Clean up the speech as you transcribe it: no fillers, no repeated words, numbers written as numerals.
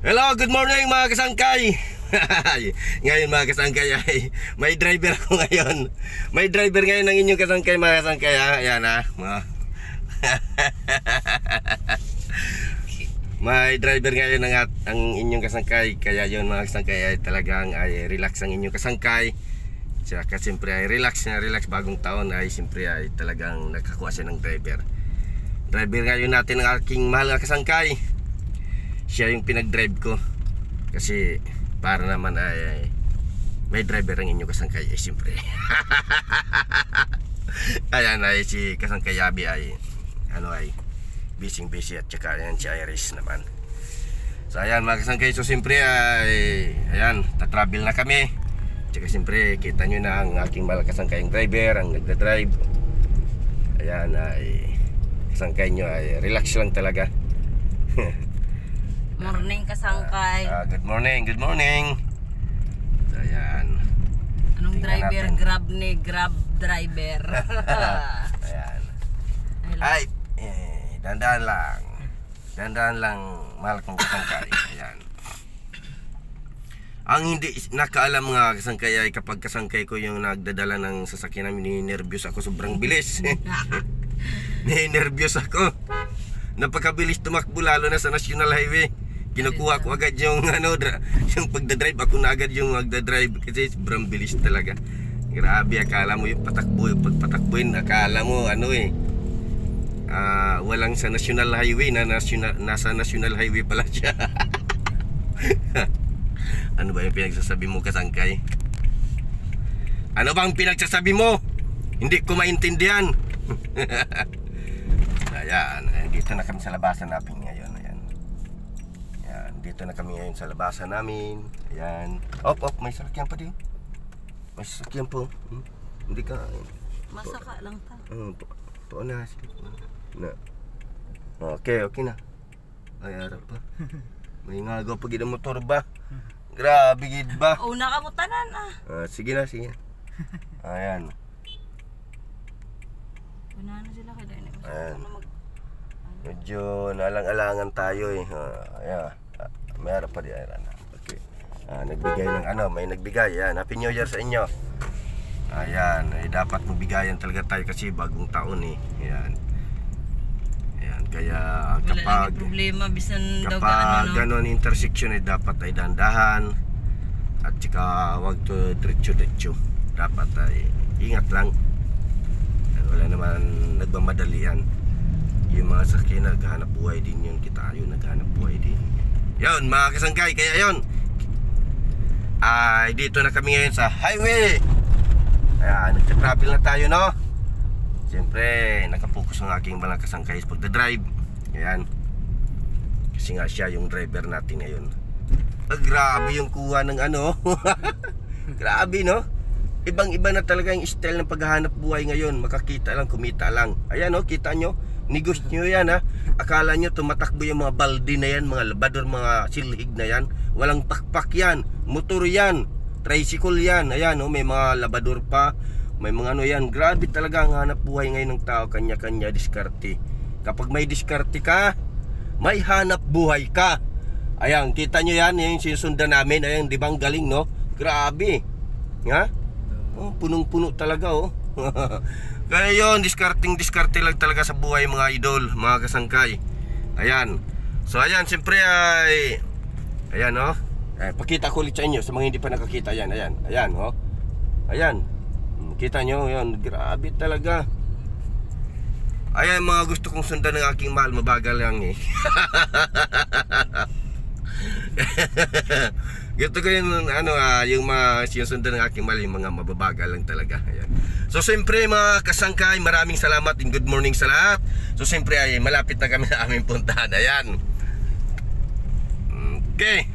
Hello, good morning mga kasangkay. Ngayon mga kasangkay ay may driver ako ngayon. May driver ngayon ng inyong kasangkay mga kasangkay. Ayan may driver ngayon ang inyong kasangkay. Kaya yun mga kasangkay ay talagang ay relax ang inyong kasangkay. Saka siyempre ay relax na relax bagong taon ay siyempre ay talagang nakakuha siya ng driver. Driver ngayon natin ang aking mahal na kasangkay. Siya yung pinag-drive ko. Kasi para naman ay may driver ang inyong kasangkay ay siyempre. Ayan ay si kasangkay Abi ay busy at saka ayan si Iris naman. So ayan mga kasangkay, so siyempre ay ayan, tatravel na kami. Tsaka siyempre kita nyo na ang aking mahal kasangkay yung driver, ang nagda-drive. Ayan ay kasangkay nyo ay relax lang talaga. Morning kasangkay. Good morning, good morning. So, ayan. Anong tingnan driver? natin. Grab driver. Ayan. Ay, dandan lang. Dandan lang, mahal kong kasangkay. Ayan. Ang hindi nakaalam nga kasangkay ay kapag kasangkay ko yung nagdadala ng sasakyan namin, ninervyos ako, sobrang bilis. Ninervyos ako. Napakabilis tumakbo lalo na sa National Highway. Kinukuha ko agad yung yung pagdadrive, ako na agad yung magdadrive kasi sobrang bilis talaga. Grabe, akala mo yung patakbo, yung pagpatakbuin, akala mo walang sa National Highway na nasa National Highway pala siya. Ano ba yung pinagsasabi mo kasangkay? Ano bang pinagsasabi mo? Hindi ko maintindihan. Ayan, dito na kami sa labasan namin ngayon. Ayan. Ayan, dito na kami ngayon sa labasan namin. Ayan. Op, may sasakyan pa din. May sasakyan po. Hindi ka. Masaka lang ta. To na. Okay na. Ay, harap pa. May ngagaw pa gid ang motor ba? Grabe gid ba? Una ka mo tanan Sige na. Ayan. Una na sila kada ini. Ayan. Medyo nalang-alangan tayo eh. Ayan. May harap pa di ayan. Okay. Nagbigay ng may nagbigay. Ayan. Happy New Year sa inyo. Ayan. Dapat magbigayan talaga tayo kasi bagong taon eh. Ayan. Ayan. Kaya kapag problema bisan daw ganon intersection ay dapat ay dandahan. At saka wag to diretso-diretso. Dapat ay ingat lang. Wala naman nagmamadalian. Yung mga sakyan naghahanap buhay din yun. Kita yun, naghahanap buhay din. Yun mga kasangkay, kaya yun ay dito na kami ngayon sa highway. Ayan, nagta-travel na tayo, no? Siyempre, nakapokus ang aking mga kasangkay sa pagdadrive. Ayan. Kasi nga siya yung driver natin ngayon. Grabe yung kuha ng grabe, no? Ibang-iba na talaga yung style ng paghahanap buhay ngayon. Makakita lang, kumita lang. Ayan, no? Kita nyo? Negos nyo yan, ha? Akala nyo tumatakbo yung mga balde na yan, mga labador, mga silhig na yan. Walang pakpak yan. Motor yan. Tricycle yan. Ayan, no? May mga labador pa. May mga yan. Grabe talaga ang hanap buhay ngayon ng tao. Kanya-kanya diskarte. Kapag may diskarte ka, may hanap buhay ka. Ayan, kita nyo yan. Yung sinusundan namin. Ayan, di ba ang galing, no? Grabe. Ha? Punong-puno talaga, Kaya yun, diskarte lang talaga sa buhay mga idol, mga kasangkay. Ayan. So ayan, siyempre ay ayan, pakita ko ulit sa inyo sa mga hindi pa nakakita. Ayan. Ayan. Kita nyo, yun, grabe talaga. Ayan, mga gusto kong sundan ng aking mahal, mabagal lang eh. Gusto ko yung yung mga sinusundan ng aking mahal, yung mga mababagal lang talaga. Ayan. So siyempre mga kasangkay, maraming salamat and good morning sa lahat. So siyempre ay malapit na kami sa aming puntahan. Ayan. Okay.